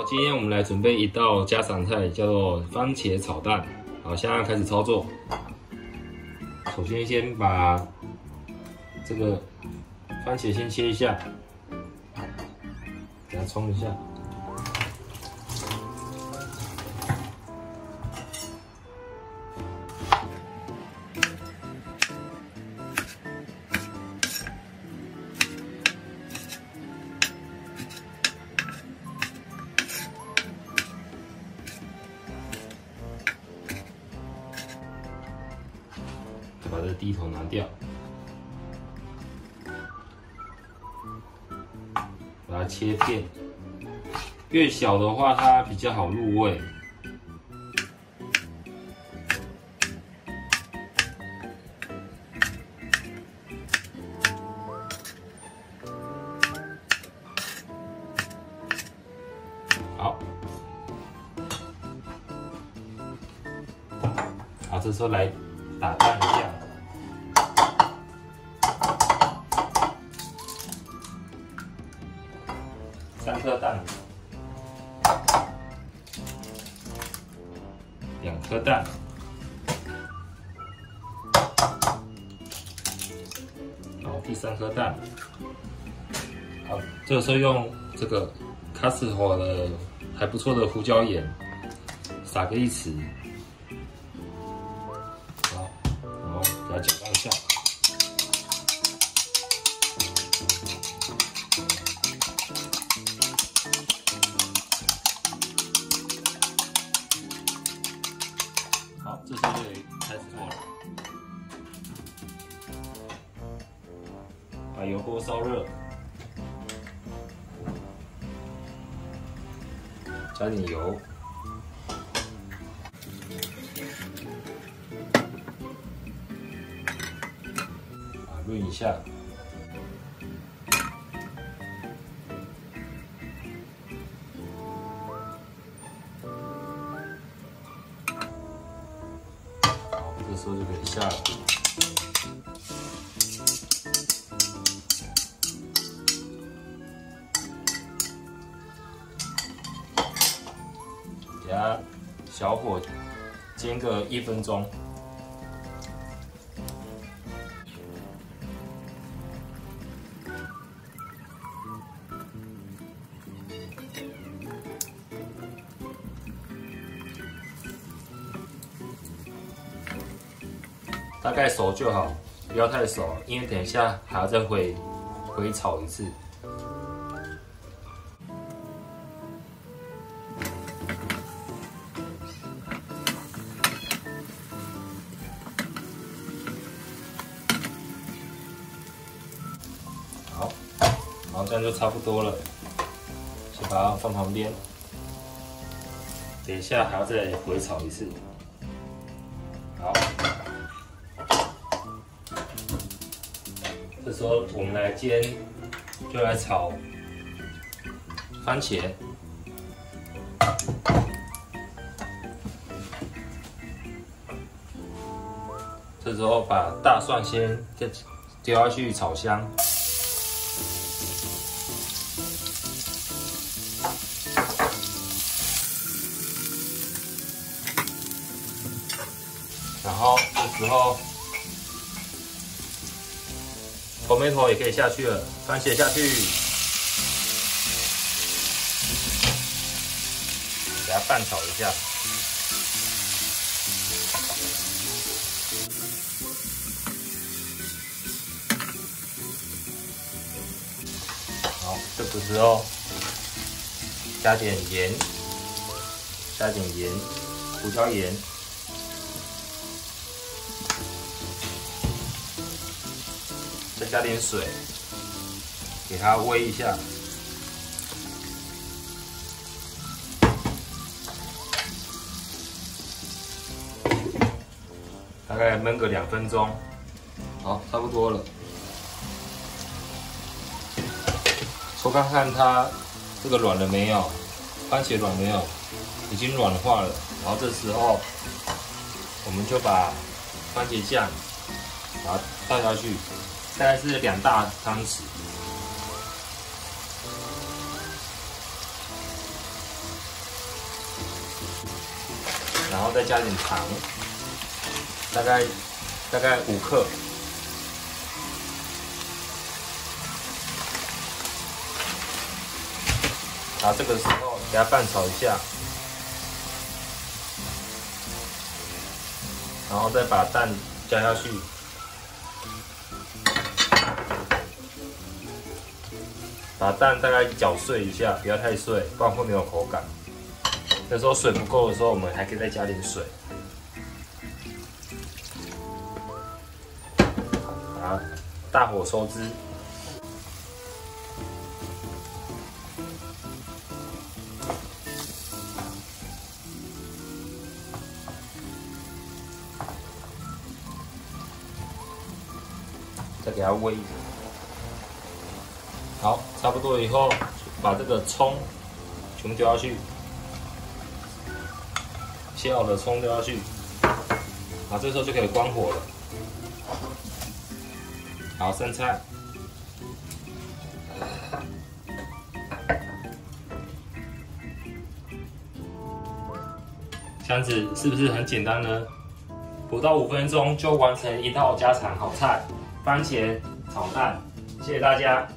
今天我们来准备一道家常菜，叫做番茄炒蛋。好，现在开始操作。首先把这个番茄先切一下，给它冲一下。把这地头拿掉，把它切片，越小的话它比较好入味。好，好，这时候来打蛋一下。3颗蛋，2颗蛋，然后第3颗蛋。好，这个时候用这个卡斯火的还不错的胡椒盐，撒个1匙。好，然后给它搅拌一下。好，这时候就可以开始做了。把油锅烧热，加点油，煨一下。这时候就可以下了。给它小火煎个1分钟。大概熟就好，不要太熟，因为等一下还要再回炒一次。好，然后这样就差不多了，先把它放旁边，等一下还要再回炒一次。好。这时候我们来就来炒番茄。这时候把大蒜先丢下去炒香。然后这时候tomato 也可以下去了，番茄下去，给它拌炒一下。好，这个时候加点盐，胡椒盐。再加点水，给它煨一下。大概焖个2分钟。好，差不多了。抽看看它这个软了没有，番茄软没有，已经软化了。然后这时候我们就把番茄酱把它倒下去。大概是2大汤匙，然后再加点糖，大概5克。然后这个时候给它拌炒一下，然后再把蛋加下去，把蛋大概搅碎一下，不要太碎，不然会没有口感。有时候水不够的时候，我们还可以再加点水。好，大火收汁。再给它煨。好，差不多以后，把这个葱全部丢下去，切好的葱丢下去。好，这时候就可以关火了。好，生菜。这样子是不是很简单呢？不到5分钟就完成一道家常好菜——番茄炒蛋。谢谢大家。